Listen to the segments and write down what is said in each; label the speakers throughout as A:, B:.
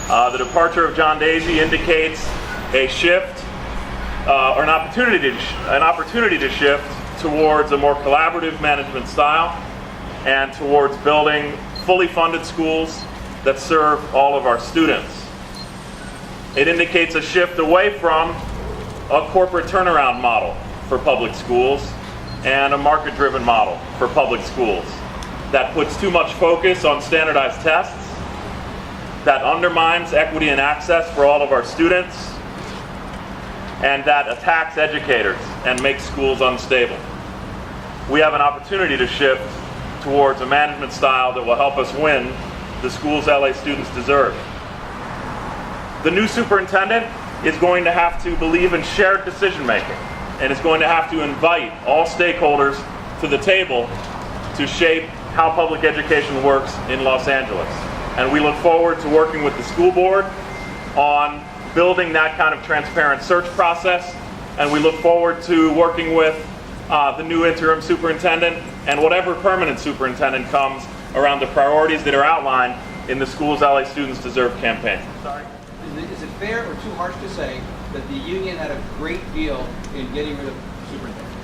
A: The departure of John Deasy indicates a shift, or an opportunity to shift towards a more collaborative management style and towards building fully funded schools that serve all of our students. It indicates a shift away from a corporate turnaround model for public schools and a market-driven model for public schools that puts too much focus on standardized tests, that undermines equity and access for all of our students, and that attacks educators and makes schools unstable. We have an opportunity to shift towards a management style that will help us win the schools LA students deserve. The new superintendent is going to have to believe in shared decision making and is going to have to invite all stakeholders to the table to shape how public education works in Los Angeles. And we look forward to working with the school board on building that kind of transparent search process, and we look forward to working with the new interim superintendent and whatever permanent superintendent comes around the priorities that are outlined in the Schools LA Students Deserve campaign.
B: Sorry. Is it fair or too harsh to say that the union had a great deal in getting rid of the superintendent?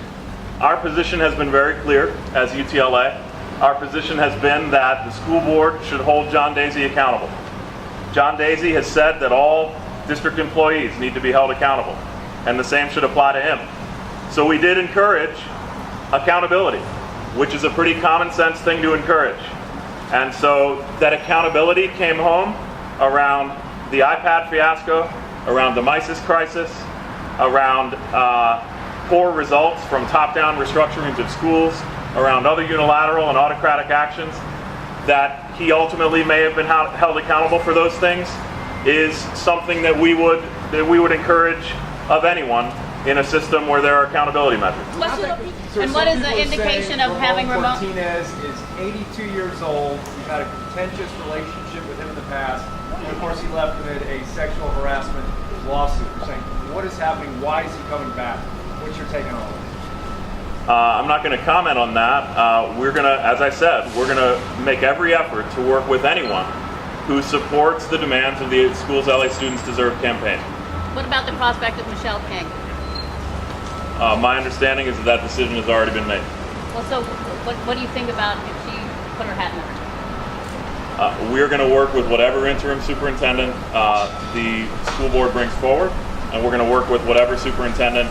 A: Our position has been very clear as UTLA. Our position has been that the school board should hold John Deasy accountable. John Deasy has said that all district employees need to be held accountable, and the same should apply to him. So we did encourage accountability, which is a pretty common sense thing to encourage. And so that accountability came home around the iPad fiasco, around the MISIS crisis, around poor results from top-down restructurings of schools, around other unilateral and autocratic actions, that he ultimately may have been held accountable for those things, is something that we would encourage of anyone in a system where there are accountability measures.
C: And what is the indication of having remote?
D: Martinez is 82 years old. You've had a contentious relationship with him in the past. And of course, he left amid a sexual harassment lawsuit. You're saying, what is happening? Why is he coming back? What's your take on all this?
A: I'm not going to comment on that. We're going to, as I said, we're going to make every effort to work with anyone who supports the demands of the Schools LA Students Deserve campaign.
C: What about the prospect of Michelle King?
A: My understanding is that decision has already been made.
C: Well, so what do you think about if she put her hat in the ring?
A: We're going to work with whatever interim superintendent the school board brings forward, and we're going to work with whatever superintendent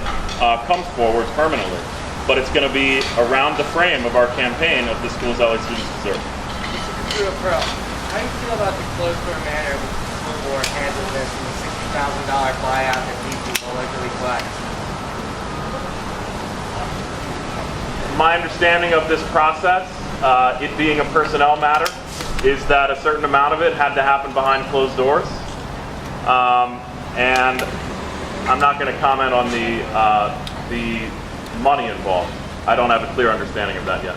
A: comes forward permanently. But it's going to be around the frame of our campaign of the Schools LA Students Deserve.
E: Mr. Caputo-Pearl, how do you feel about the closed-door manner which the school board handled this and the $60,000 buyout that these people allegedly collected?
A: My understanding of this process, it being a personnel matter, is that a certain amount of it had to happen behind closed doors. And I'm not going to comment on the money involved. I don't have a clear understanding of that yet.